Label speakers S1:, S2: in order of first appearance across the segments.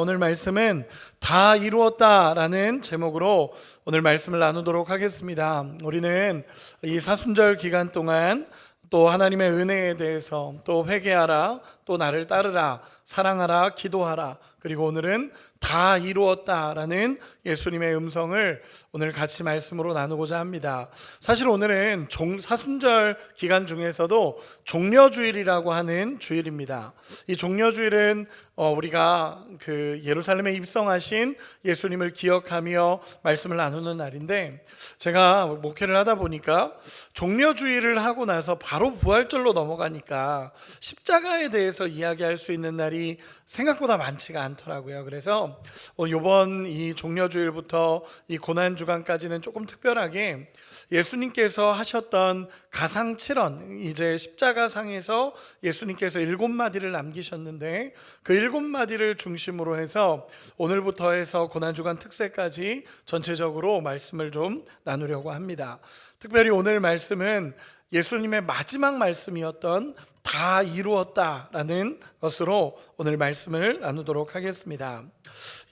S1: 오늘 말씀은 다 이루었다라는 제목으로 오늘 말씀을 나누도록 하겠습니다. 우리는 이 사순절 기간 동안 또 하나님의 은혜에 대해서 또 회개하라, 또 나를 따르라, 사랑하라, 기도하라, 그리고 오늘은 다 이루었다라는 예수님의 음성을 오늘 같이 말씀으로 나누고자 합니다. 사실 오늘은 사순절 기간 중에서도 종려주일이라고 하는 주일입니다. 이 종려주일은 우리가 그 예루살렘에 입성하신 예수님을 기억하며 말씀을 나누는 날인데, 제가 목회를 하다 보니까 종려주일을 하고 나서 바로 부활절로 넘어가니까 십자가에 대해서 이야기할 수 있는 날이 생각보다 많지가 않더라고요. 그래서 이번 이 종려주일부터 이 고난주간까지는 조금 특별하게 예수님께서 하셨던 가상칠언, 이제 십자가상에서 예수님께서 7마디를 남기셨는데 그 7마디를 중심으로 해서 오늘부터 해서 고난주간 특세까지 전체적으로 말씀을 좀 나누려고 합니다. 특별히 오늘 말씀은 예수님의 마지막 말씀이었던 다 이루었다라는 것으로 오늘 말씀을 나누도록 하겠습니다.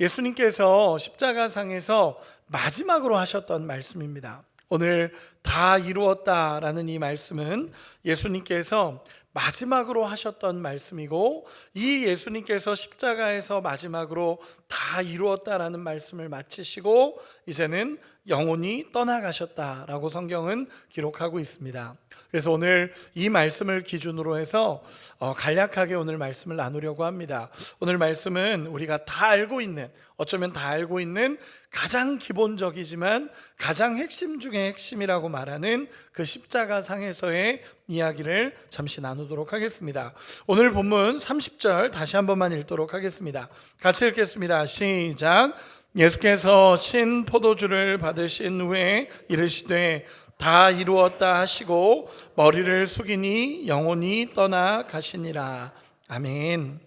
S1: 예수님께서 십자가상에서 마지막으로 하셨던 말씀입니다. 오늘 다 이루었다라는 이 말씀은 예수님께서 마지막으로 하셨던 말씀이고, 이 예수님께서 십자가에서 마지막으로 다 이루었다라는 말씀을 마치시고 이제는 영원히 떠나가셨다라고 성경은 기록하고 있습니다. 그래서 오늘 이 말씀을 기준으로 해서 간략하게 오늘 말씀을 나누려고 합니다. 오늘 말씀은 우리가 다 알고 있는, 어쩌면 다 알고 있는 가장 기본적이지만 가장 핵심 중에 핵심이라고 말하는 그 십자가상에서의 이야기를 잠시 나누도록 하겠습니다. 오늘 본문 30절 다시 한 번만 읽도록 하겠습니다. 같이 읽겠습니다. 시작. 예수께서 신 포도주를 받으신 후에 이르시되 다 이루었다 하시고 머리를 숙이니 영혼이 떠나 가시니라. 아멘.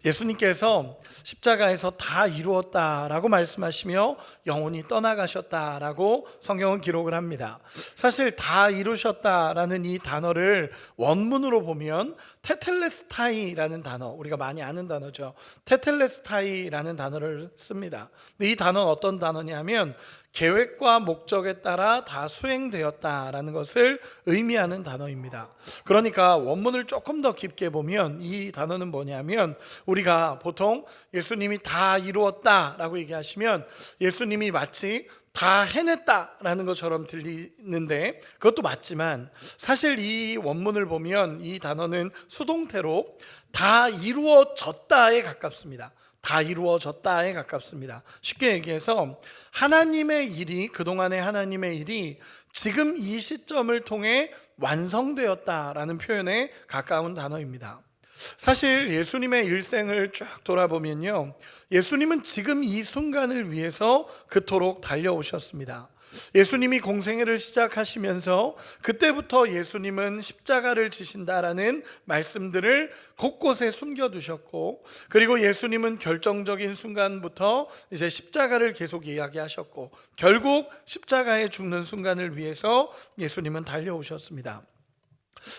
S1: 예수님께서 십자가에서 다 이루었다라고 말씀하시며 영혼이 떠나가셨다라고 성경은 기록을 합니다. 사실 다 이루셨다라는 이 단어를 원문으로 보면 테텔레스타이라는 단어, 우리가 많이 아는 단어죠. 테텔레스타이라는 단어를 씁니다. 근데 이 단어는 어떤 단어냐면 계획과 목적에 따라 다 수행되었다라는 것을 의미하는 단어입니다. 그러니까 원문을 조금 더 깊게 보면 이 단어는 뭐냐면, 우리가 보통 예수님이 다 이루었다라고 얘기하시면 예수님이 마치 다 해냈다라는 것처럼 들리는데, 그것도 맞지만 사실 이 원문을 보면 이 단어는 수동태로 다 이루어졌다에 가깝습니다. 다 이루어졌다에 가깝습니다. 쉽게 얘기해서 하나님의 일이, 그동안의 하나님의 일이 지금 이 시점을 통해 완성되었다라는 표현에 가까운 단어입니다. 사실 예수님의 일생을 쭉 돌아보면요, 예수님은 지금 이 순간을 위해서 그토록 달려오셨습니다. 예수님이 공생애를 시작하시면서 그때부터 예수님은 십자가를 지신다라는 말씀들을 곳곳에 숨겨두셨고, 그리고 예수님은 결정적인 순간부터 이제 십자가를 계속 이야기하셨고, 결국 십자가에 죽는 순간을 위해서 예수님은 달려오셨습니다.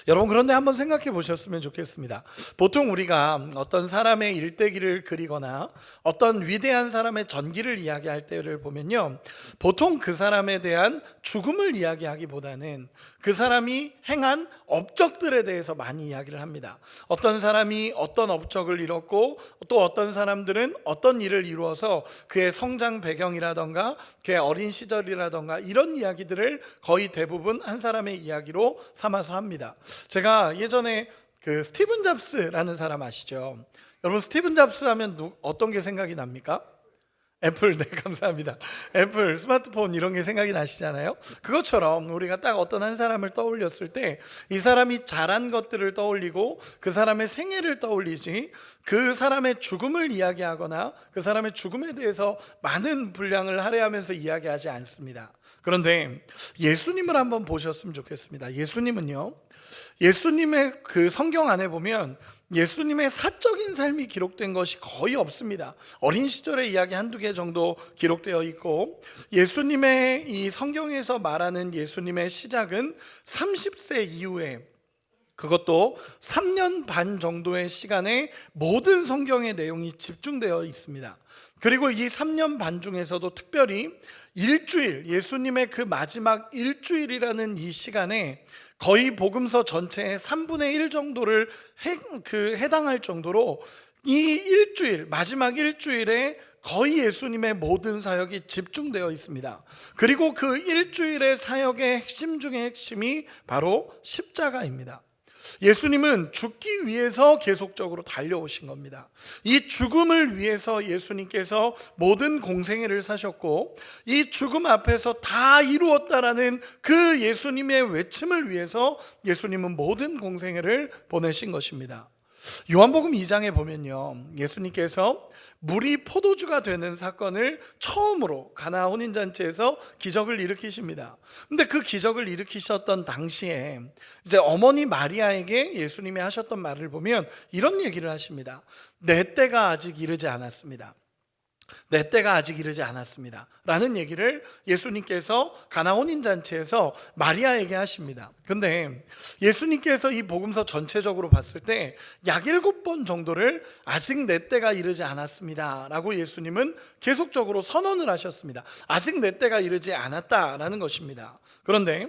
S1: 여러분, 그런데 한번 생각해 보셨으면 좋겠습니다. 보통 우리가 어떤 사람의 일대기를 그리거나 어떤 위대한 사람의 전기를 이야기할 때를 보면요, 보통 그 사람에 대한 죽음을 이야기하기보다는 그 사람이 행한 업적들에 대해서 많이 이야기를 합니다. 어떤 사람이 어떤 업적을 이뤘고 또 어떤 사람들은 어떤 일을 이루어서 그의 성장 배경이라던가 그의 어린 시절이라던가 이런 이야기들을 거의 대부분 한 사람의 이야기로 삼아서 합니다. 제가 예전에 그 스티븐 잡스라는 사람 아시죠? 여러분, 스티븐 잡스 하면 어떤 게 생각이 납니까? 애플, 네, 감사합니다. 애플, 스마트폰 이런 게 생각이 나시잖아요. 그것처럼 우리가 딱 어떤 한 사람을 떠올렸을 때 이 사람이 잘한 것들을 떠올리고 그 사람의 생애를 떠올리지, 그 사람의 죽음을 이야기하거나 그 사람의 죽음에 대해서 많은 분량을 할애하면서 이야기하지 않습니다. 그런데 예수님을 한번 보셨으면 좋겠습니다. 예수님은요, 예수님의 그 성경 안에 보면 예수님의 사적인 삶이 기록된 것이 거의 없습니다. 어린 시절의 이야기 한두 개 정도 기록되어 있고, 예수님의 이 성경에서 말하는 예수님의 시작은 30세 이후에 그것도 3년 반 정도의 시간에 모든 성경의 내용이 집중되어 있습니다. 그리고 이 3년 반 중에서도 특별히 일주일, 예수님의 그 마지막 일주일이라는 이 시간에 거의 복음서 전체의 3분의 1 정도를 해당할 정도로 이 일주일, 마지막 일주일에 거의 예수님의 모든 사역이 집중되어 있습니다. 그리고 그 일주일의 사역의 핵심 중의 핵심이 바로 십자가입니다. 예수님은 죽기 위해서 계속적으로 달려오신 겁니다. 이 죽음을 위해서 예수님께서 모든 공생애를 사셨고, 이 죽음 앞에서 다 이루었다라는 그 예수님의 외침을 위해서 예수님은 모든 공생애를 보내신 것입니다. 요한복음 2장에 보면요, 예수님께서 물이 포도주가 되는 사건을 처음으로 가나 혼인잔치에서 기적을 일으키십니다. 근데 그 기적을 일으키셨던 당시에 이제 어머니 마리아에게 예수님이 하셨던 말을 보면 이런 얘기를 하십니다. 내 때가 아직 이르지 않았습니다. 내 때가 아직 이르지 않았습니다 라는 얘기를 예수님께서 가나 혼인잔치에서 마리아에게 하십니다. 근데 예수님께서 이 복음서 전체적으로 봤을 때 약 7번 정도를 아직 내 때가 이르지 않았습니다 라고 예수님은 계속적으로 선언을 하셨습니다. 아직 내 때가 이르지 않았다라는 것입니다. 그런데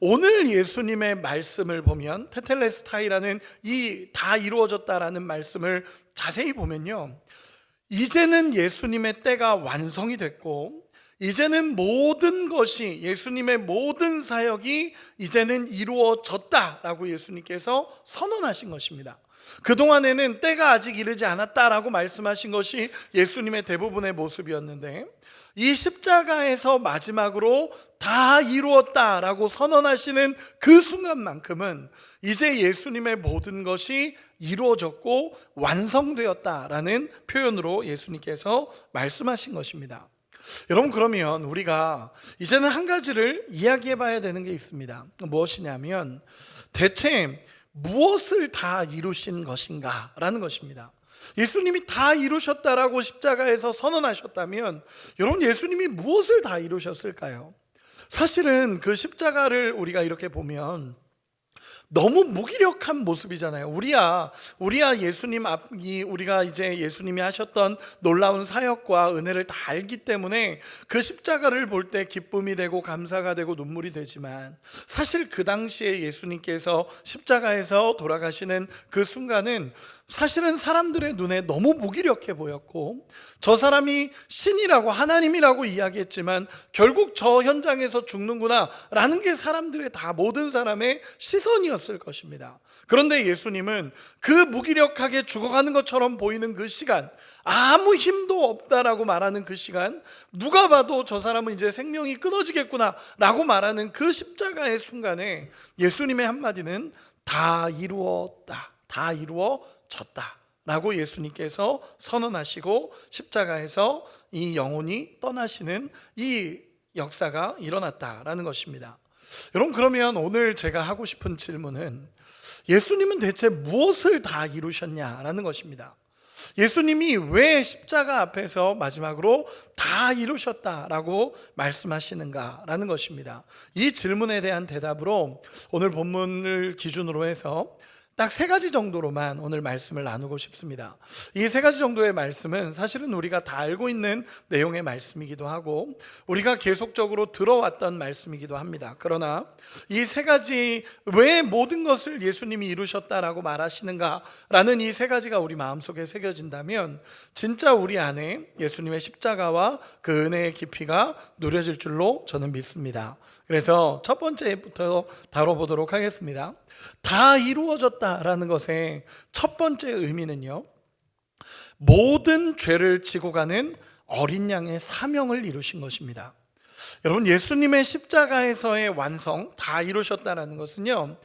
S1: 오늘 예수님의 말씀을 보면 테텔레스타이라는 이 다 이루어졌다라는 말씀을 자세히 보면요, 이제는 예수님의 때가 완성이 됐고, 이제는 모든 것이, 예수님의 모든 사역이 이제는 이루어졌다라고 예수님께서 선언하신 것입니다. 그동안에는 때가 아직 이르지 않았다라고 말씀하신 것이 예수님의 대부분의 모습이었는데, 이 십자가에서 마지막으로 다 이루었다라고 선언하시는 그 순간만큼은 이제 예수님의 모든 것이 이루어졌고 완성되었다라는 표현으로 예수님께서 말씀하신 것입니다. 여러분, 그러면 우리가 이제는 한 가지를 이야기해 봐야 되는 게 있습니다. 무엇이냐면 대체 무엇을 다 이루신 것인가 라는 것입니다. 예수님이 다 이루셨다라고 십자가에서 선언하셨다면 여러분, 예수님이 무엇을 다 이루셨을까요? 사실은 그 십자가를 우리가 이렇게 보면 너무 무기력한 모습이잖아요. 우리야 우리가 이제 예수님이 하셨던 놀라운 사역과 은혜를 다 알기 때문에 그 십자가를 볼 때 기쁨이 되고 감사가 되고 눈물이 되지만, 사실 그 당시에 예수님께서 십자가에서 돌아가시는 그 순간은 사실은 사람들의 눈에 너무 무기력해 보였고, 저 사람이 신이라고 하나님이라고 이야기했지만 결국 저 현장에서 죽는구나 라는 게 사람들의 다 모든 사람의 시선이었을 것입니다. 그런데 예수님은 그 무기력하게 죽어가는 것처럼 보이는 그 시간, 아무 힘도 없다라고 말하는 그 시간, 누가 봐도 저 사람은 이제 생명이 끊어지겠구나 라고 말하는 그 십자가의 순간에 예수님의 한마디는 다 이루었다, 다 이루어졌다 라고 예수님께서 선언하시고 십자가에서 이 영혼이 떠나시는 이 역사가 일어났다라는 것입니다. 여러분, 그러면 오늘 제가 하고 싶은 질문은 예수님은 대체 무엇을 다 이루셨냐라는 것입니다. 예수님이 왜 십자가 앞에서 마지막으로 다 이루셨다라고 말씀하시는가라는 것입니다. 이 질문에 대한 대답으로 오늘 본문을 기준으로 해서 딱 3가지 정도로만 오늘 말씀을 나누고 싶습니다. 이 3가지 정도의 말씀은 사실은 우리가 다 알고 있는 내용의 말씀이기도 하고 우리가 계속적으로 들어왔던 말씀이기도 합니다. 그러나 이 3가지, 왜 모든 것을 예수님이 이루셨다라고 말하시는가라는 이 3가지가 우리 마음속에 새겨진다면 진짜 우리 안에 예수님의 십자가와 그 은혜의 깊이가 누려질 줄로 저는 믿습니다. 그래서 첫 번째부터 다뤄보도록 하겠습니다. 다 이루어졌다라는 것의 첫 번째 의미는요, 모든 죄를 지고 가는 어린 양의 사명을 이루신 것입니다. 여러분, 예수님의 십자가에서의 완성, 다 이루셨다라는 것은요,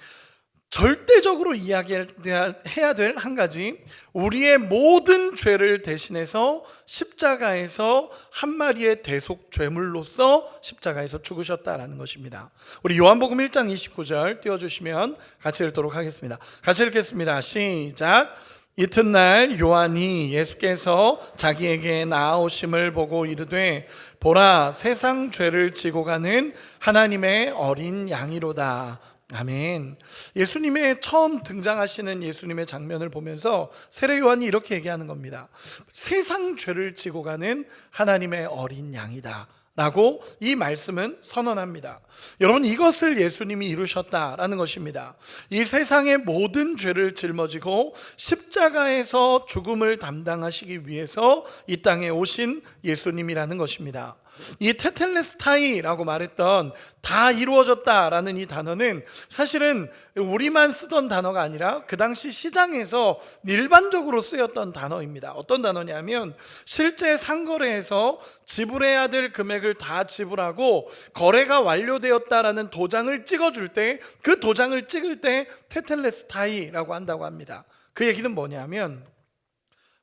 S1: 절대적으로 이야기해야 될 한 가지, 우리의 모든 죄를 대신해서 십자가에서 한 마리의 대속 죄물로서 십자가에서 죽으셨다라는 것입니다. 우리 요한복음 1장 29절 띄워주시면 같이 읽도록 하겠습니다. 같이 읽겠습니다. 시작. 이튿날 요한이 예수께서 자기에게 나아오심을 보고 이르되 보라, 세상 죄를 지고 가는 하나님의 어린 양이로다. 아멘. 예수님의 처음 등장하시는 예수님의 장면을 보면서 세례 요한이 이렇게 얘기하는 겁니다. 세상 죄를 지고 가는 하나님의 어린 양이다 라고 이 말씀은 선언합니다. 여러분, 이것을 예수님이 이루셨다라는 것입니다. 이 세상의 모든 죄를 짊어지고 십자가에서 죽음을 담당하시기 위해서 이 땅에 오신 예수님이라는 것입니다. 이 테텔레스타이라고 말했던 다 이루어졌다라는 이 단어는 사실은 우리만 쓰던 단어가 아니라 그 당시 시장에서 일반적으로 쓰였던 단어입니다. 어떤 단어냐면 실제 상거래에서 지불해야 될 금액을 다 지불하고 거래가 완료되었다라는 도장을 찍어줄 때, 그 도장을 찍을 때 테텔레스타이라고 한다고 합니다. 그 얘기는 뭐냐면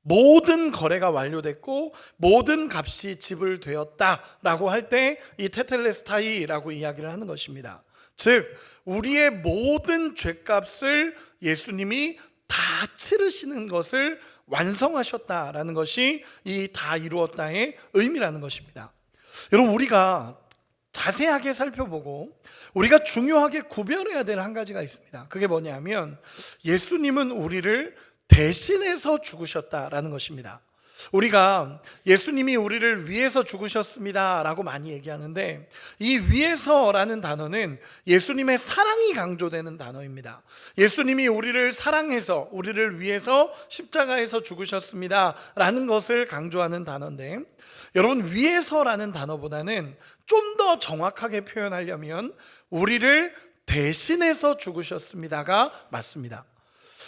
S1: 모든 거래가 완료됐고 모든 값이 지불되었다라고 할 때 이 테텔레스타이라고 이야기를 하는 것입니다. 즉 우리의 모든 죄값을 예수님이 다 치르시는 것을 완성하셨다라는 것이 이 다 이루었다의 의미라는 것입니다. 여러분, 우리가 자세하게 살펴보고 우리가 중요하게 구별해야 될 한 가지가 있습니다. 그게 뭐냐면 예수님은 우리를 대신해서 죽으셨다라는 것입니다. 우리가 예수님이 우리를 위해서 죽으셨습니다 라고 많이 얘기하는데, 이 위해서라는 단어는 예수님의 사랑이 강조되는 단어입니다. 예수님이 우리를 사랑해서 우리를 위해서 십자가에서 죽으셨습니다 라는 것을 강조하는 단어인데, 여러분, 위해서라는 단어보다는 좀 더 정확하게 표현하려면 우리를 대신해서 죽으셨습니다가 맞습니다.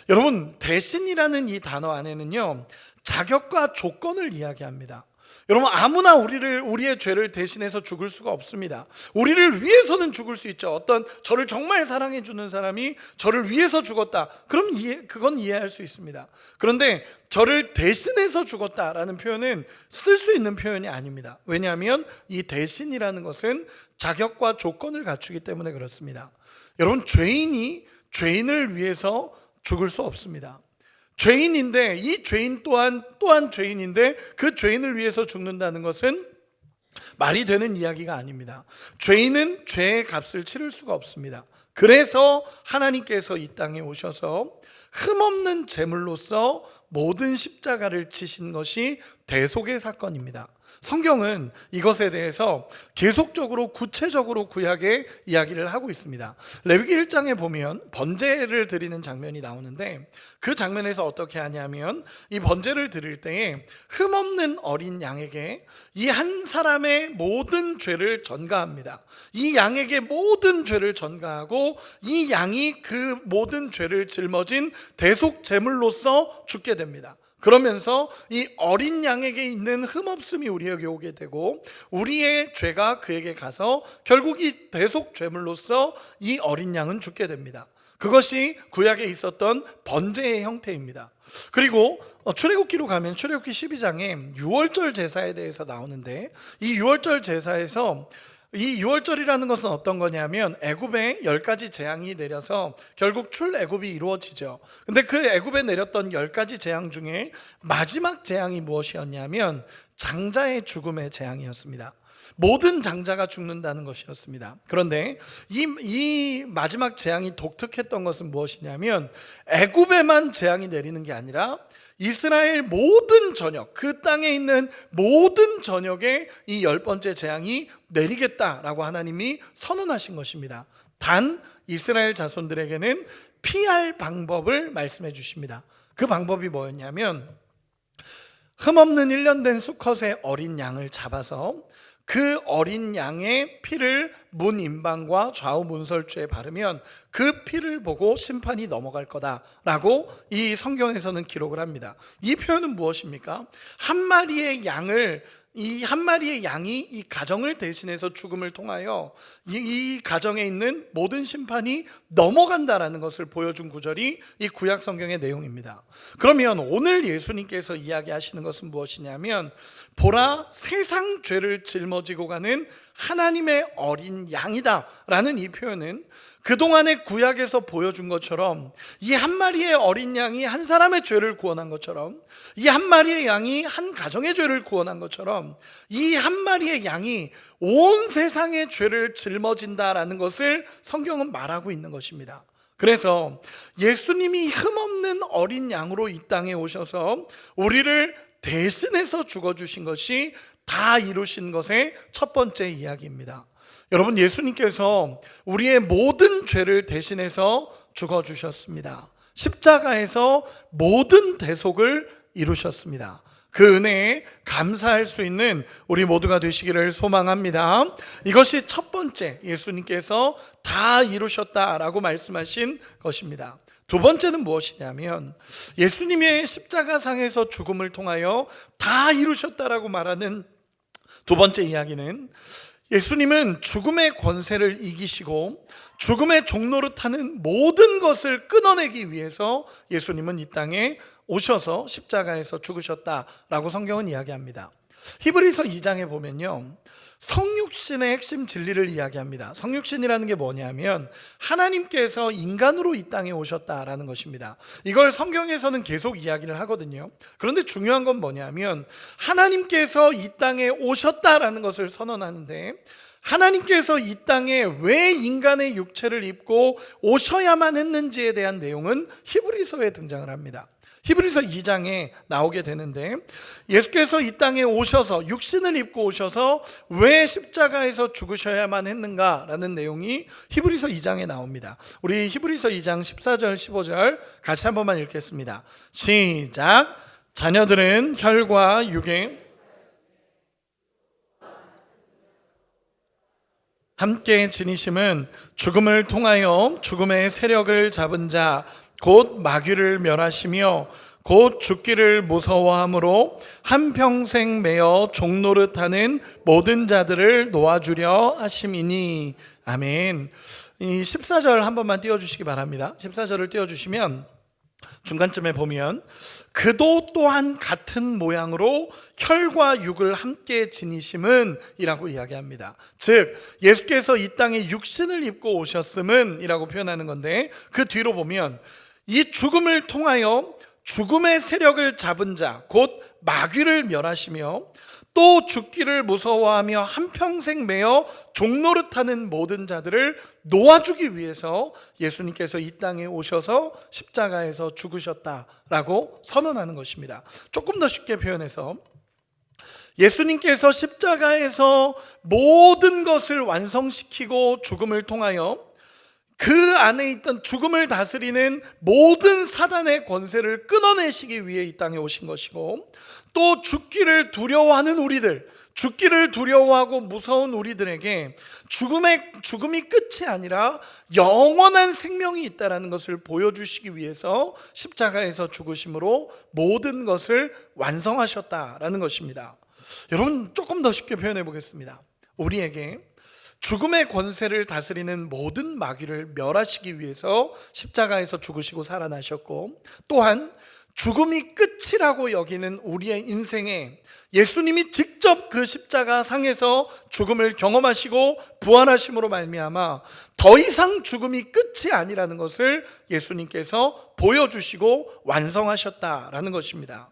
S1: 여러분, 대신이라는 이 단어 안에는요 자격과 조건을 이야기합니다. 여러분, 아무나 우리의 죄를 대신해서 죽을 수가 없습니다. 우리를 위해서는 죽을 수 있죠. 저를 정말 사랑해 주는 사람이 저를 위해서 죽었다, 그럼 그건 이해할 수 있습니다. 그런데 저를 대신해서 죽었다라는 표현은 쓸 수 있는 표현이 아닙니다. 왜냐하면 이 대신이라는 것은 자격과 조건을 갖추기 때문에 그렇습니다. 여러분, 죄인이 죄인을 위해서 죽을 수 없습니다. 죄인인데 이 죄인 또한 죄인인데 그 죄인을 위해서 죽는다는 것은 말이 되는 이야기가 아닙니다. 죄인은 죄의 값을 치를 수가 없습니다. 그래서 하나님께서 이 땅에 오셔서 흠없는 제물로서 모든 십자가를 치신 것이 대속의 사건입니다. 성경은 이것에 대해서 계속적으로 구체적으로 구약에 이야기를 하고 있습니다. 레위기 1장에 보면 번제를 드리는 장면이 나오는데, 그 장면에서 어떻게 하냐면 이 번제를 드릴 때에 흠없는 어린 양에게 이 한 사람의 모든 죄를 전가합니다. 이 양에게 모든 죄를 전가하고 이 양이 그 모든 죄를 짊어진 대속 제물로서 죽게 됩니다. 그러면서 이 어린 양에게 있는 흠없음이 우리에게 오게 되고 우리의 죄가 그에게 가서 결국 이 대속 죄물로서 이 어린 양은 죽게 됩니다. 그것이 구약에 있었던 번제의 형태입니다. 그리고 출애굽기로 가면 출애굽기 12장에 유월절 제사에 대해서 나오는데, 이 유월절 제사에서 이 유월절이라는 것은 어떤 거냐면 애굽에 10가지 재앙이 내려서 결국 출애굽이 이루어지죠. 근데 그 애굽에 내렸던 10가지 재앙 중에 마지막 재앙이 무엇이었냐면 장자의 죽음의 재앙이었습니다. 모든 장자가 죽는다는 것이었습니다. 그런데 이 마지막 재앙이 독특했던 것은 무엇이냐면 애굽에만 재앙이 내리는 게 아니라 이스라엘 모든 전역, 그 땅에 있는 모든 전역에 이 10번째 재앙이 내리겠다라고 하나님이 선언하신 것입니다. 단 이스라엘 자손들에게는 피할 방법을 말씀해 주십니다. 그 방법이 뭐였냐면 흠없는 1년 된 수컷의 어린 양을 잡아서 그 어린 양의 피를 문 임방과 좌우 문설주에 바르면 그 피를 보고 심판이 넘어갈 거다라고 이 성경에서는 기록을 합니다. 이 표현은 무엇입니까? 한 마리의 양이 이 가정을 대신해서 죽음을 통하여 이 가정에 있는 모든 심판이 넘어간다라는 것을 보여준 구절이 이 구약 성경의 내용입니다. 그러면 오늘 예수님께서 이야기하시는 것은 무엇이냐면, 보라, 세상 죄를 짊어지고 가는 하나님의 어린 어린 양이다라는 이 표현은 그동안의 구약에서 보여준 것처럼 이 한 마리의 어린 양이 한 사람의 죄를 구원한 것처럼, 이 한 마리의 양이 한 가정의 죄를 구원한 것처럼, 이 한 마리의 양이 온 세상의 죄를 짊어진다라는 것을 성경은 말하고 있는 것입니다. 그래서 예수님이 흠없는 어린 양으로 이 땅에 오셔서 우리를 대신해서 죽어주신 것이 다 이루신 것의 첫 번째 이야기입니다. 여러분, 예수님께서 우리의 모든 죄를 대신해서 죽어주셨습니다. 십자가에서 모든 대속을 이루셨습니다. 그 은혜에 감사할 수 있는 우리 모두가 되시기를 소망합니다. 이것이 첫 번째, 예수님께서 다 이루셨다라고 말씀하신 것입니다. 두 번째는 무엇이냐면, 예수님의 십자가상에서 죽음을 통하여 다 이루셨다라고 말하는 두 번째 이야기는, 예수님은 죽음의 권세를 이기시고 죽음의 종노릇하는 모든 것을 끊어내기 위해서 예수님은 이 땅에 오셔서 십자가에서 죽으셨다라고 성경은 이야기합니다. 히브리서 2장에 보면요, 성육신의 핵심 진리를 이야기합니다. 성육신이라는 게 뭐냐면 하나님께서 인간으로 이 땅에 오셨다라는 것입니다. 이걸 성경에서는 계속 이야기를 하거든요. 그런데 중요한 건 뭐냐면 하나님께서 이 땅에 오셨다라는 것을 선언하는데, 하나님께서 이 땅에 왜 인간의 육체를 입고 오셔야만 했는지에 대한 내용은 히브리서에 등장을 합니다. 히브리서 2장에 나오게 되는데, 예수께서 이 땅에 오셔서 육신을 입고 오셔서 왜 십자가에서 죽으셔야만 했는가라는 내용이 히브리서 2장에 나옵니다. 우리 히브리서 2장 14절 15절 같이 한 번만 읽겠습니다. 시작. 자녀들은 혈과 육에 함께 지니심은 죽음을 통하여 죽음의 세력을 잡은 자 곧 마귀를 멸하시며 곧 죽기를 무서워함으로 한평생 매어 종노릇하는 모든 자들을 놓아주려 하심이니. 아멘. 이 14절 한 번만 띄워주시기 바랍니다. 14절을 띄워주시면 중간쯤에 보면, 그도 또한 같은 모양으로 혈과 육을 함께 지니심은 이라고 이야기합니다. 즉 예수께서 이 땅에 육신을 입고 오셨음은 이라고 표현하는 건데, 그 뒤로 보면 이 죽음을 통하여 죽음의 세력을 잡은 자 곧 마귀를 멸하시며 또 죽기를 무서워하며 한평생 매어 종노릇하는 모든 자들을 놓아주기 위해서 예수님께서 이 땅에 오셔서 십자가에서 죽으셨다라고 선언하는 것입니다. 조금 더 쉽게 표현해서, 예수님께서 십자가에서 모든 것을 완성시키고 죽음을 통하여 그 안에 있던 죽음을 다스리는 모든 사단의 권세를 끊어내시기 위해 이 땅에 오신 것이고, 또 죽기를 두려워하는 우리들, 죽기를 두려워하고 무서운 우리들에게 죽음이 끝이 아니라 영원한 생명이 있다는 것을 보여주시기 위해서 십자가에서 죽으심으로 모든 것을 완성하셨다라는 것입니다. 여러분, 조금 더 쉽게 표현해 보겠습니다. 우리에게 죽음의 권세를 다스리는 모든 마귀를 멸하시기 위해서 십자가에서 죽으시고 살아나셨고, 또한 죽음이 끝이라고 여기는 우리의 인생에 예수님이 직접 그 십자가 상에서 죽음을 경험하시고 부활하심으로 말미암아 더 이상 죽음이 끝이 아니라는 것을 예수님께서 보여주시고 완성하셨다라는 것입니다.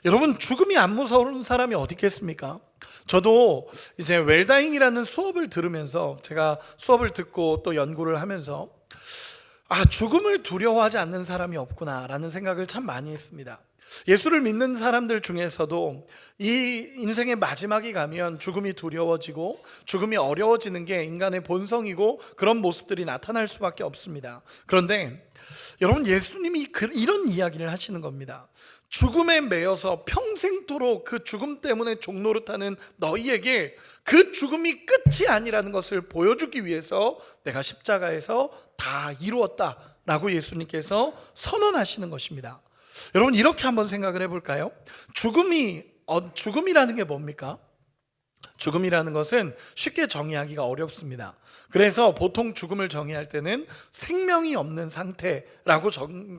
S1: 여러분, 죽음이 안 무서운 사람이 어디 있겠습니까? 저도 이제 웰다잉이라는 수업을 들으면서, 제가 수업을 듣고 또 연구를 하면서 죽음을 두려워하지 않는 사람이 없구나라는 생각을 참 많이 했습니다. 예수를 믿는 사람들 중에서도 이 인생의 마지막이 가면 죽음이 두려워지고 죽음이 어려워지는 게 인간의 본성이고 그런 모습들이 나타날 수밖에 없습니다. 그런데 여러분, 예수님이 이런 이야기를 하시는 겁니다. 죽음에 매여서 평생토록 그 죽음 때문에 종노릇하는 너희에게 그 죽음이 끝이 아니라는 것을 보여주기 위해서 내가 십자가에서 다 이루었다라고 예수님께서 선언하시는 것입니다. 여러분, 이렇게 한번 생각을 해볼까요? 죽음이라는 게 뭡니까? 죽음이라는 것은 쉽게 정의하기가 어렵습니다. 그래서 보통 죽음을 정의할 때는 생명이 없는 상태라고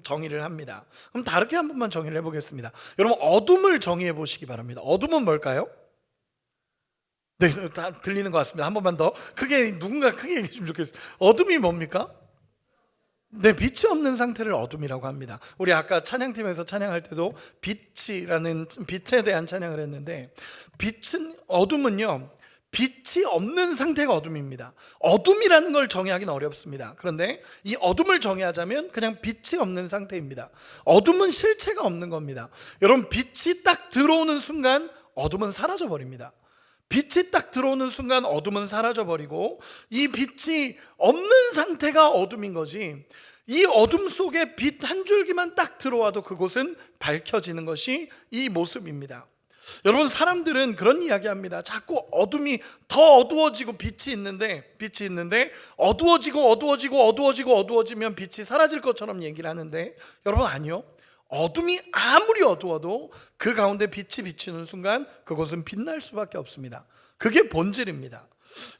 S1: 정의를 합니다. 그럼 다르게 한 번만 정의를 해보겠습니다. 여러분, 어둠을 정의해 보시기 바랍니다. 어둠은 뭘까요? 네, 다 들리는 것 같습니다. 한 번만 더 크게, 누군가 크게 얘기해 주면 좋겠어요. 어둠이 뭡니까? 네, 빛이 없는 상태를 어둠이라고 합니다. 우리 아까 찬양팀에서 찬양할 때도 빛이라는, 빛에 대한 찬양을 했는데, 어둠은요, 빛이 없는 상태가 어둠입니다. 어둠이라는 걸 정의하기는 어렵습니다. 그런데 이 어둠을 정의하자면 그냥 빛이 없는 상태입니다. 어둠은 실체가 없는 겁니다. 여러분, 빛이 딱 들어오는 순간 어둠은 사라져 버립니다. 빛이 딱 들어오는 순간 어둠은 사라져 버리고, 이 빛이 없는 상태가 어둠인 거지, 이 어둠 속에 빛 한 줄기만 딱 들어와도 그곳은 밝혀지는 것이 이 모습입니다. 여러분, 사람들은 그런 이야기합니다. 자꾸 어둠이 더 어두워지고 빛이 있는데 어두워지면 빛이 사라질 것처럼 얘기를 하는데, 여러분, 아니요. 어둠이 아무리 어두워도 그 가운데 빛이 비치는 순간 그곳은 빛날 수밖에 없습니다. 그게 본질입니다.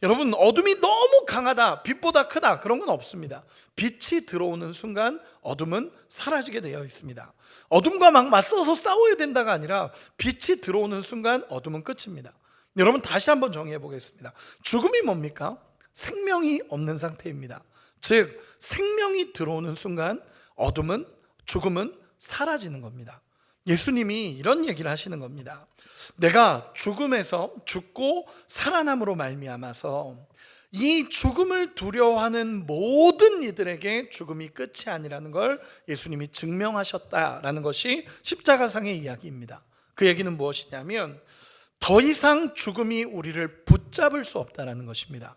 S1: 여러분, 어둠이 너무 강하다, 빛보다 크다, 그런 건 없습니다. 빛이 들어오는 순간 어둠은 사라지게 되어 있습니다. 어둠과 막 맞서서 싸워야 된다가 아니라 빛이 들어오는 순간 어둠은 끝입니다. 여러분, 다시 한번 정의해 보겠습니다. 죽음이 뭡니까? 생명이 없는 상태입니다. 즉, 생명이 들어오는 순간 죽음은 사라지는 겁니다. 예수님이 이런 얘기를 하시는 겁니다. 내가 죽고 살아남으로 말미암아서 이 죽음을 두려워하는 모든 이들에게 죽음이 끝이 아니라는 걸 예수님이 증명하셨다라는 것이 십자가상의 이야기입니다. 그 얘기는 무엇이냐면, 더 이상 죽음이 우리를 붙잡을 수 없다라는 것입니다.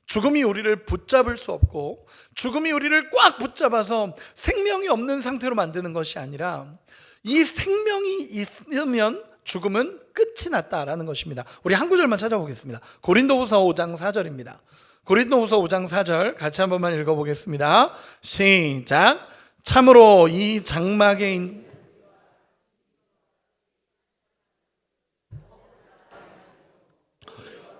S1: 죽음이 우리를 붙잡을 수 없고, 죽음이 우리를 꽉 붙잡아서 생명이 없는 상태로 만드는 것이 아니라, 이 생명이 있으면 죽음은 끝이 났다라는 것입니다. 우리 한 구절만 찾아보겠습니다. 고린도후서 5장 4절입니다. 고린도후서 5장 4절 같이 한 번만 읽어보겠습니다. 시작. 참으로 이 장막에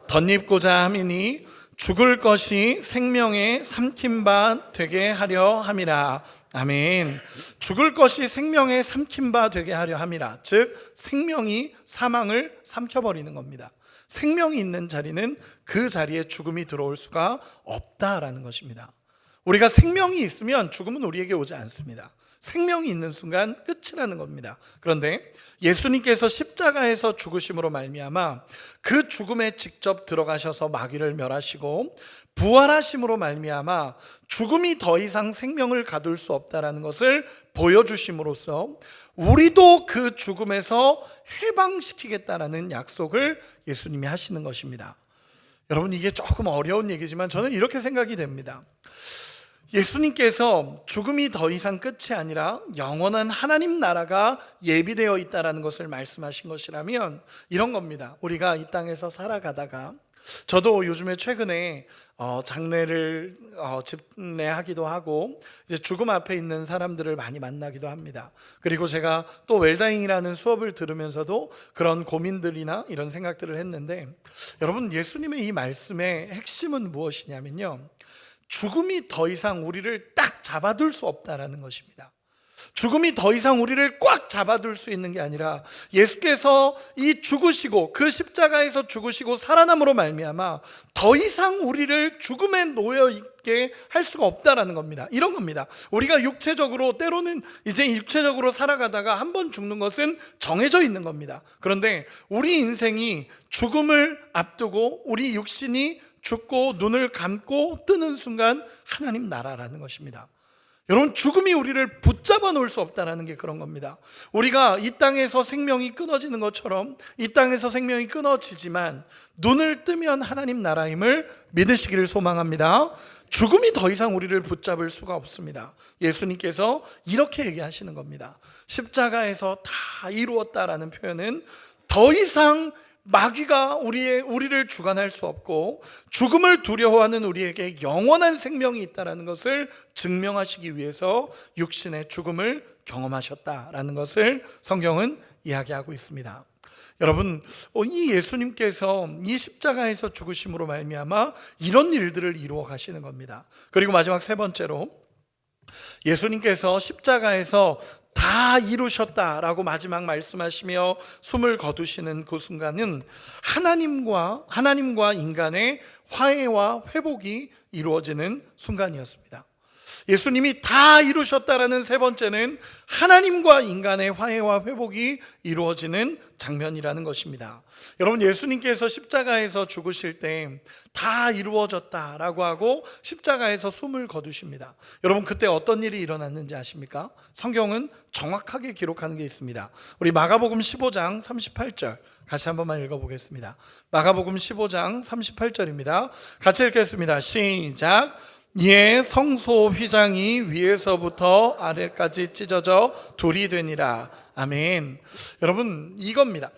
S1: 덧입고자 함이니 죽을 것이 생명에 삼킨 바 되게 하려 함이라. 아멘. 죽을 것이 생명에 삼킨 바 되게 하려 함이라. 즉, 생명이 사망을 삼켜버리는 겁니다. 생명이 있는 자리는 그 자리에 죽음이 들어올 수가 없다라는 것입니다. 우리가 생명이 있으면 죽음은 우리에게 오지 않습니다. 생명이 있는 순간 끝이라는 겁니다. 그런데 예수님께서 십자가에서 죽으심으로 말미암아 그 죽음에 직접 들어가셔서 마귀를 멸하시고 부활하심으로 말미암아 죽음이 더 이상 생명을 가둘 수 없다라는 것을 보여주심으로써 우리도 그 죽음에서 해방시키겠다라는 약속을 예수님이 하시는 것입니다. 여러분, 이게 조금 어려운 얘기지만 저는 이렇게 생각이 됩니다. 예수님께서 죽음이 더 이상 끝이 아니라 영원한 하나님 나라가 예비되어 있다는 것을 말씀하신 것이라면 이런 겁니다. 우리가 이 땅에서 살아가다가, 저도 요즘에 최근에 장례를 집례하기도 하고 이제 죽음 앞에 있는 사람들을 많이 만나기도 합니다. 그리고 제가 또 웰다잉이라는 수업을 들으면서도 그런 고민들이나 이런 생각들을 했는데, 여러분, 예수님의 이 말씀의 핵심은 무엇이냐면요, 죽음이 더 이상 우리를 딱 잡아둘 수 없다라는 것입니다. 죽음이 더 이상 우리를 꽉 잡아둘 수 있는 게 아니라 예수께서 이 죽으시고 그 십자가에서 죽으시고 살아남으로 말미암아 더 이상 우리를 죽음에 놓여 있게 할 수가 없다라는 겁니다. 이런 겁니다. 우리가 육체적으로, 때로는 이제 육체적으로 살아가다가 한 번 죽는 것은 정해져 있는 겁니다. 그런데 우리 인생이 죽음을 앞두고 우리 육신이 죽고 눈을 감고 뜨는 순간 하나님 나라라는 것입니다. 여러분, 죽음이 우리를 붙잡아 놓을 수 없다는 게 그런 겁니다. 우리가 이 땅에서 생명이 끊어지는 것처럼 이 땅에서 생명이 끊어지지만 눈을 뜨면 하나님 나라임을 믿으시기를 소망합니다. 죽음이 더 이상 우리를 붙잡을 수가 없습니다. 예수님께서 이렇게 얘기하시는 겁니다. 십자가에서 다 이루었다라는 표현은 더 이상 마귀가 우리를 주관할 수 없고 죽음을 두려워하는 우리에게 영원한 생명이 있다는 것을 증명하시기 위해서 육신의 죽음을 경험하셨다라는 것을 성경은 이야기하고 있습니다. 여러분, 이 예수님께서 이 십자가에서 죽으심으로 말미암아 이런 일들을 이루어 가시는 겁니다. 그리고 마지막 세 번째로, 예수님께서 십자가에서 다 이루셨다라고 마지막 말씀하시며 숨을 거두시는 그 순간은 하나님과 인간의 화해와 회복이 이루어지는 순간이었습니다. 예수님이 다 이루셨다라는 세 번째는 하나님과 인간의 화해와 회복이 이루어지는 장면이라는 것입니다. 여러분, 예수님께서 십자가에서 죽으실 때 다 이루어졌다라고 하고 십자가에서 숨을 거두십니다. 여러분, 그때 어떤 일이 일어났는지 아십니까? 성경은 정확하게 기록하는 게 있습니다. 우리 마가복음 15장 38절 같이 한 번만 읽어보겠습니다. 마가복음 15장 38절입니다. 같이 읽겠습니다. 시작. 이에 성소 휘장이 위에서부터 아래까지 찢어져 둘이 되니라. 아멘. 여러분, 이겁니다.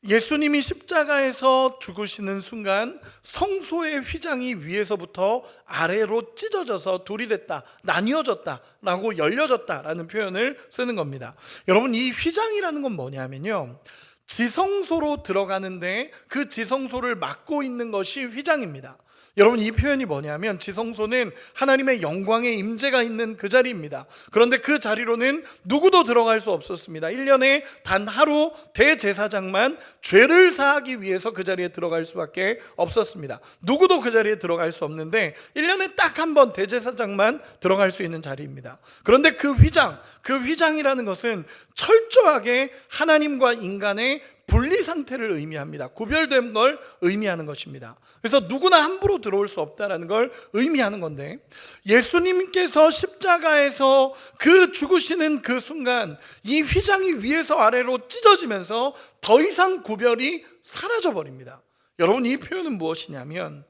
S1: 예수님이 십자가에서 죽으시는 순간 성소의 휘장이 위에서부터 아래로 찢어져서 둘이 됐다, 나뉘어졌다 라고 열려졌다라는 표현을 쓰는 겁니다. 여러분, 이 휘장이라는 건 뭐냐면요, 지성소로 들어가는데 그 지성소를 막고 있는 것이 휘장입니다. 여러분, 이 표현이 뭐냐면 지성소는 하나님의 영광의 임재가 있는 그 자리입니다. 그런데 그 자리로는 누구도 들어갈 수 없었습니다. 1년에 단 하루 대제사장만 죄를 사하기 위해서 그 자리에 들어갈 수밖에 없었습니다. 누구도 그 자리에 들어갈 수 없는데 1년에 딱 한 번 대제사장만 들어갈 수 있는 자리입니다. 그런데 그 휘장이라는 것은 철저하게 하나님과 인간의 분리 상태를 의미합니다. 구별된 걸 의미하는 것입니다. 그래서 누구나 함부로 들어올 수 없다는 걸 의미하는 건데, 예수님께서 십자가에서 그 죽으시는 그 순간 이 휘장이 위에서 아래로 찢어지면서 더 이상 구별이 사라져 버립니다. 여러분, 이 표현은 무엇이냐면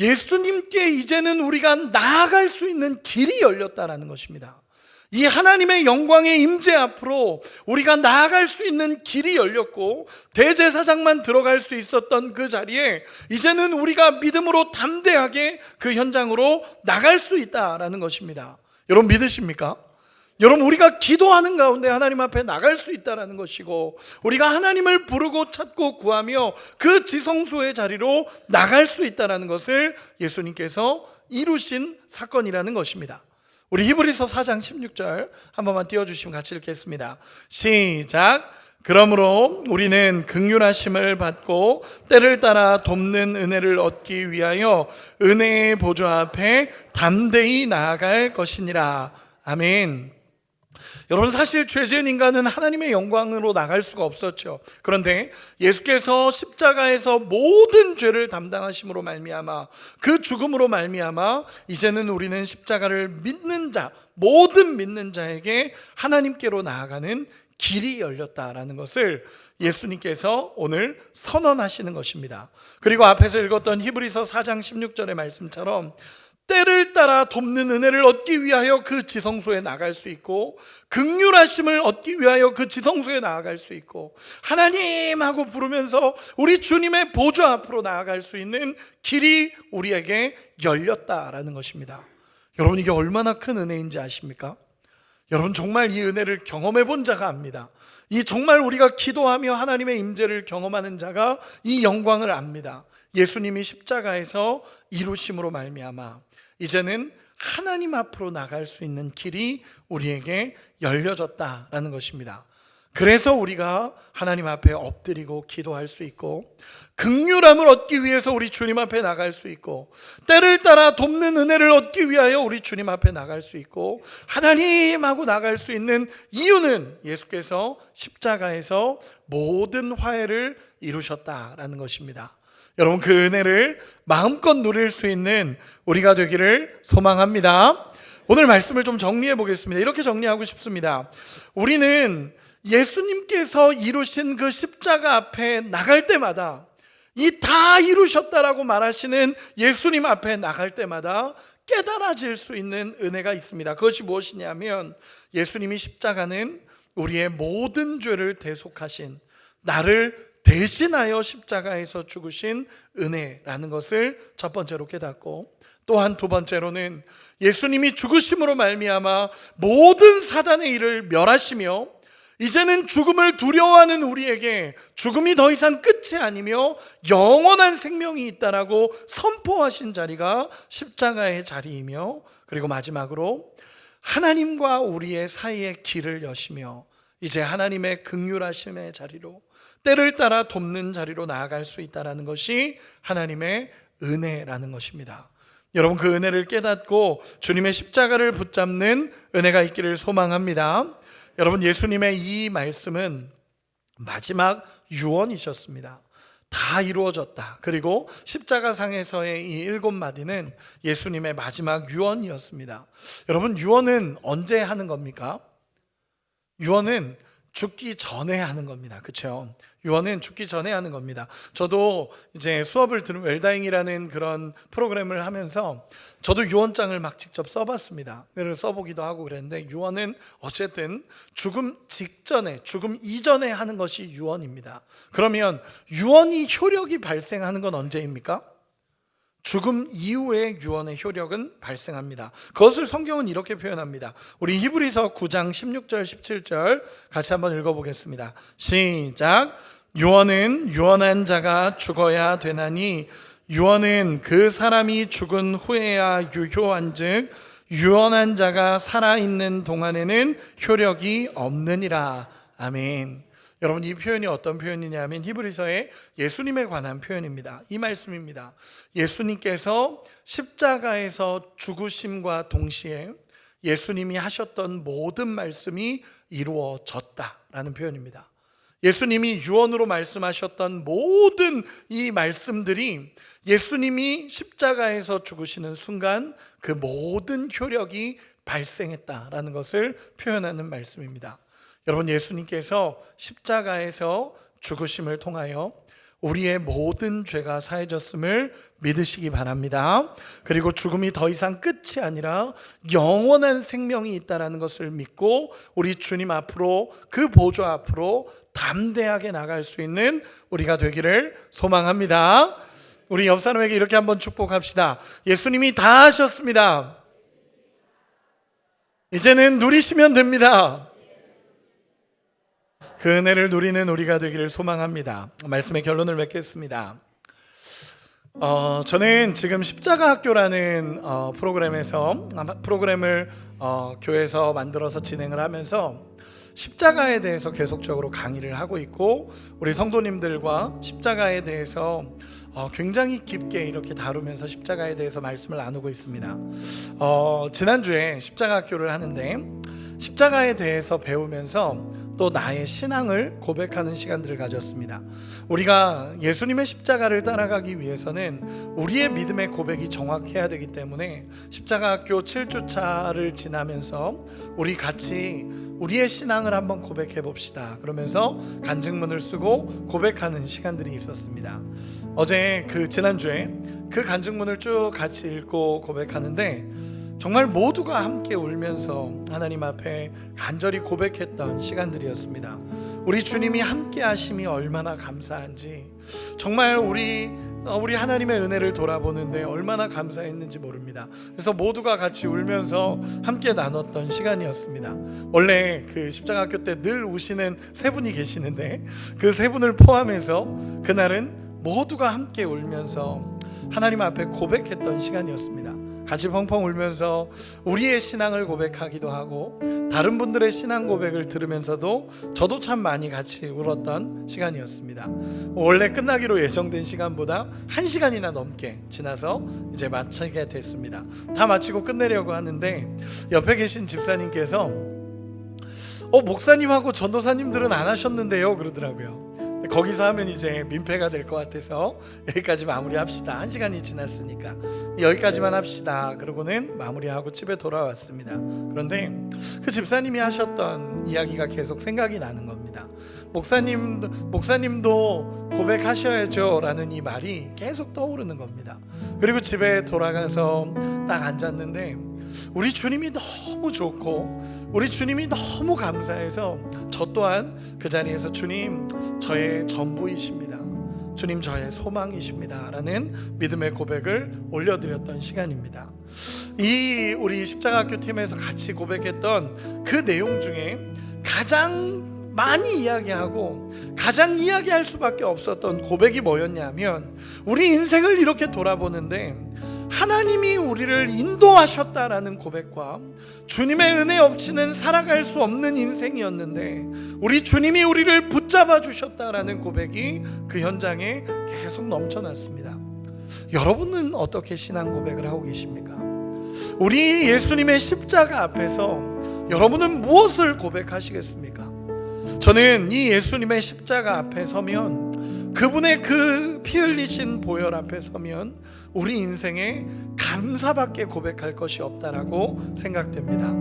S1: 예수님께 이제는 우리가 나아갈 수 있는 길이 열렸다라는 것입니다. 이 하나님의 영광의 임재 앞으로 우리가 나아갈 수 있는 길이 열렸고, 대제사장만 들어갈 수 있었던 그 자리에 이제는 우리가 믿음으로 담대하게 그 현장으로 나갈 수 있다라는 것입니다. 여러분, 믿으십니까? 여러분, 우리가 기도하는 가운데 하나님 앞에 나갈 수 있다라는 것이고, 우리가 하나님을 부르고 찾고 구하며 그 지성소의 자리로 나갈 수 있다라는 것을 예수님께서 이루신 사건이라는 것입니다. 우리 히브리서 4장 16절 한 번만 띄워주시면 같이 읽겠습니다. 시작. 그러므로 우리는 긍휼하심을 받고 때를 따라 돕는 은혜를 얻기 위하여 은혜의 보좌 앞에 담대히 나아갈 것이니라. 아멘. 여러분, 사실 죄지은 인간은 하나님의 영광으로 나갈 수가 없었죠. 그런데 예수께서 십자가에서 모든 죄를 담당하심으로 말미암아, 그 죽음으로 말미암아 이제는 우리는 십자가를 믿는 자, 모든 믿는 자에게 하나님께로 나아가는 길이 열렸다라는 것을 예수님께서 오늘 선언하시는 것입니다. 그리고 앞에서 읽었던 히브리서 4장 16절의 말씀처럼 때를 따라 돕는 은혜를 얻기 위하여 그 지성소에 나갈 수 있고, 긍휼하심을 얻기 위하여 그 지성소에 나아갈 수 있고, 하나님 하고 부르면서 우리 주님의 보좌 앞으로 나아갈 수 있는 길이 우리에게 열렸다라는 것입니다. 여러분, 이게 얼마나 큰 은혜인지 아십니까? 여러분, 정말 이 은혜를 경험해 본 자가 압니다. 이 정말 우리가 기도하며 하나님의 임재를 경험하는 자가 이 영광을 압니다. 예수님이 십자가에서 이루심으로 말미암아 이제는 하나님 앞으로 나갈 수 있는 길이 우리에게 열려졌다라는 것입니다. 그래서 우리가 하나님 앞에 엎드리고 기도할 수 있고, 긍휼함을 얻기 위해서 우리 주님 앞에 나갈 수 있고, 때를 따라 돕는 은혜를 얻기 위하여 우리 주님 앞에 나갈 수 있고, 하나님하고 나갈 수 있는 이유는 예수께서 십자가에서 모든 화해를 이루셨다라는 것입니다. 여러분, 그 은혜를 마음껏 누릴 수 있는 우리가 되기를 소망합니다. 오늘 말씀을 좀 정리해 보겠습니다. 이렇게 정리하고 싶습니다. 우리는 예수님께서 이루신 그 십자가 앞에 나갈 때마다, 이 다 이루셨다라고 말하시는 예수님 앞에 나갈 때마다 깨달아질 수 있는 은혜가 있습니다. 그것이 무엇이냐면, 예수님이 십자가는 우리의 모든 죄를 대속하신, 나를 대신하여 십자가에서 죽으신 은혜라는 것을 첫 번째로 깨닫고, 또한 두 번째로는 예수님이 죽으심으로 말미암아 모든 사단의 일을 멸하시며 이제는 죽음을 두려워하는 우리에게 죽음이 더 이상 끝이 아니며 영원한 생명이 있다라고 선포하신 자리가 십자가의 자리이며, 그리고 마지막으로 하나님과 우리의 사이의 길을 여시며 이제 하나님의 긍휼하심의 자리로, 때를 따라 돕는 자리로 나아갈 수 있다는 것이 하나님의 은혜라는 것입니다. 여러분, 그 은혜를 깨닫고 주님의 십자가를 붙잡는 은혜가 있기를 소망합니다. 여러분, 예수님의 이 말씀은 마지막 유언이셨습니다. 다 이루어졌다. 그리고 십자가상에서의 이 7마디는 예수님의 마지막 유언이었습니다. 여러분, 유언은 언제 하는 겁니까? 유언은 죽기 전에 하는 겁니다. 그렇죠? 유언은 죽기 전에 하는 겁니다. 저도 이제 수업을 들은 웰다잉이라는 그런 프로그램을 하면서 저도 유언장을 막 직접 써봤습니다. 그래서 써보기도 하고 그랬는데, 유언은 어쨌든 죽음 직전에, 죽음 이전에 하는 것이 유언입니다. 그러면 유언이 효력이 발생하는 건 언제입니까? 죽음 이후에 유언의 효력은 발생합니다. 그것을 성경은 이렇게 표현합니다. 우리 히브리서 9장 16절 17절 같이 한번 읽어보겠습니다. 시작. 유언은 유언한 자가 죽어야 되나니 유언은 그 사람이 죽은 후에야 유효한즉 유언한 자가 살아있는 동안에는 효력이 없느니라. 아멘. 여러분, 이 표현이 어떤 표현이냐면 히브리서의 예수님에 관한 표현입니다. 이 말씀입니다. 예수님께서 십자가에서 죽으심과 동시에 예수님이 하셨던 모든 말씀이 이루어졌다라는 표현입니다. 예수님이 유언으로 말씀하셨던 모든 이 말씀들이 예수님이 십자가에서 죽으시는 순간 그 모든 효력이 발생했다라는 것을 표현하는 말씀입니다. 여러분, 예수님께서 십자가에서 죽으심을 통하여 우리의 모든 죄가 사해졌음을 믿으시기 바랍니다. 그리고 죽음이 더 이상 끝이 아니라 영원한 생명이 있다는 것을 믿고 우리 주님 앞으로, 그 보좌 앞으로 담대하게 나갈 수 있는 우리가 되기를 소망합니다. 우리 옆 사람에게 이렇게 한번 축복합시다. 예수님이 다 하셨습니다. 이제는 누리시면 됩니다. 그 은혜를 누리는 우리가 되기를 소망합니다. 말씀의 결론을 맺겠습니다. 저는 지금 십자가학교라는 프로그램을 교회에서 만들어서 진행을 하면서 십자가에 대해서 계속적으로 강의를 하고 있고, 우리 성도님들과 십자가에 대해서 굉장히 깊게 이렇게 다루면서 십자가에 대해서 말씀을 나누고 있습니다. 지난주에 십자가학교를 하는데 십자가에 대해서 배우면서 또 나의 신앙을 고백하는 시간들을 가졌습니다. 우리가 예수님의 십자가를 따라가기 위해서는 우리의 믿음의 고백이 정확해야 되기 때문에 십자가학교 7주차를 지나면서 우리 같이 우리의 신앙을 한번 고백해 봅시다. 그러면서 간증문을 쓰고 고백하는 시간들이 있었습니다. 어제 지난주에 그 간증문을 쭉 같이 읽고 고백하는데 정말 모두가 함께 울면서 하나님 앞에 간절히 고백했던 시간들이었습니다. 우리 주님이 함께 하심이 얼마나 감사한지, 정말 우리 하나님의 은혜를 돌아보는데 얼마나 감사했는지 모릅니다. 그래서 모두가 같이 울면서 함께 나눴던 시간이었습니다. 원래 그 십자가학교 때 늘 우시는 세 분이 계시는데 그 세 분을 포함해서 그날은 모두가 함께 울면서 하나님 앞에 고백했던 시간이었습니다. 같이 펑펑 울면서 우리의 신앙을 고백하기도 하고 다른 분들의 신앙 고백을 들으면서도 저도 참 많이 같이 울었던 시간이었습니다. 원래 끝나기로 예정된 시간보다 1시간이나 넘게 지나서 이제 마치게 됐습니다. 다 마치고 끝내려고 하는데 옆에 계신 집사님께서 목사님하고 전도사님들은 안 하셨는데요 그러더라고요. 거기서 하면 이제 민폐가 될 것 같아서 여기까지 마무리합시다. 1시간이 지났으니까 여기까지만 합시다. 그러고는 마무리하고 집에 돌아왔습니다. 그런데 그 집사님이 하셨던 이야기가 계속 생각이 나는 겁니다. 목사님도 고백하셔야죠 라는 이 말이 계속 떠오르는 겁니다. 그리고 집에 돌아가서 딱 앉았는데 우리 주님이 너무 좋고 우리 주님이 너무 감사해서 저 또한 그 자리에서 주님 저의 전부이십니다, 주님 저의 소망이십니다 라는 믿음의 고백을 올려드렸던 시간입니다. 이 우리 십자가학교 팀에서 같이 고백했던 그 내용 중에 가장 많이 이야기하고 가장 이야기할 수밖에 없었던 고백이 뭐였냐면, 우리 인생을 이렇게 돌아보는데 하나님이 우리를 인도하셨다라는 고백과 주님의 은혜 없이는 살아갈 수 없는 인생이었는데 우리 주님이 우리를 붙잡아 주셨다라는 고백이 그 현장에 계속 넘쳐났습니다. 여러분은 어떻게 신앙 고백을 하고 계십니까? 우리 예수님의 십자가 앞에서 여러분은 무엇을 고백하시겠습니까? 저는 이 예수님의 십자가 앞에 서면, 그분의 그 피 흘리신 보혈 앞에 서면 우리 인생에 감사밖에 고백할 것이 없다라고 생각됩니다.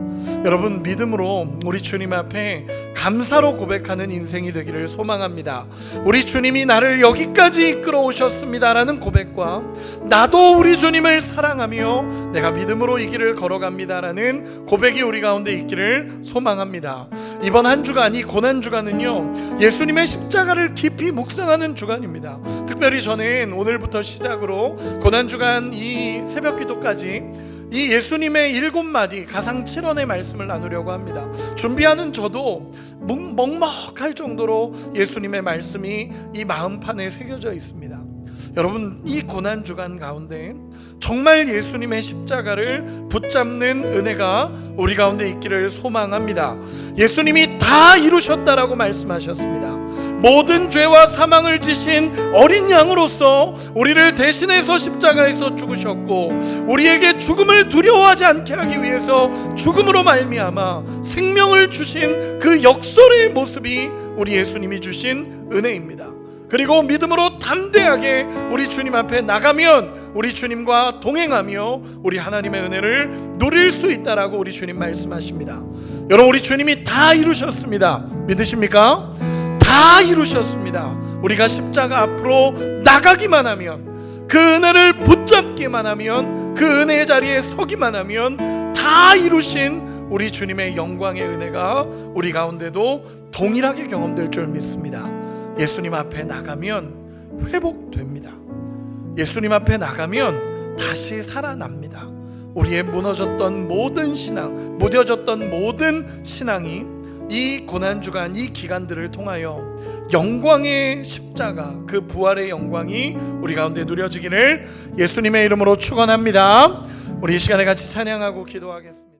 S1: 여러분, 믿음으로 우리 주님 앞에 감사로 고백하는 인생이 되기를 소망합니다. 우리 주님이 나를 여기까지 이끌어 오셨습니다라는 고백과 나도 우리 주님을 사랑하며 내가 믿음으로 이 길을 걸어갑니다라는 고백이 우리 가운데 있기를 소망합니다. 이번 한 주간, 이 고난 주간은요, 예수님의 십자가를 깊이 묵상하는 주간입니다. 특별히 저는 오늘부터 시작으로 고난 주간 이 새벽 기도까지 이 예수님의 7마디 가상 7원의 말씀을 나누려고 합니다. 준비하는 저도 먹먹할 정도로 예수님의 말씀이 이 마음판에 새겨져 있습니다. 여러분, 이 고난 주간 가운데 정말 예수님의 십자가를 붙잡는 은혜가 우리 가운데 있기를 소망합니다. 예수님이 다 이루셨다라고 말씀하셨습니다. 모든 죄와 사망을 지신 어린 양으로서 우리를 대신해서 십자가에서 죽으셨고, 우리에게 죽음을 두려워하지 않게 하기 위해서 죽음으로 말미암아 생명을 주신 그 역설의 모습이 우리 예수님이 주신 은혜입니다. 그리고 믿음으로 담대하게 우리 주님 앞에 나가면 우리 주님과 동행하며 우리 하나님의 은혜를 누릴 수 있다라고 우리 주님 말씀하십니다. 여러분, 우리 주님이 다 이루셨습니다. 믿으십니까? 다 이루셨습니다. 우리가 십자가 앞으로 나가기만 하면, 그 은혜를 붙잡기만 하면, 그 은혜의 자리에 서기만 하면 다 이루신 우리 주님의 영광의 은혜가 우리 가운데도 동일하게 경험될 줄 믿습니다. 예수님 앞에 나가면 회복됩니다. 예수님 앞에 나가면 다시 살아납니다. 우리의 무너졌던 모든 신앙, 무뎌졌던 모든 신앙이 이 고난주간, 이 기간들을 통하여 영광의 십자가, 그 부활의 영광이 우리 가운데 누려지기를 예수님의 이름으로 축원합니다. 우리 이 시간에 같이 찬양하고 기도하겠습니다.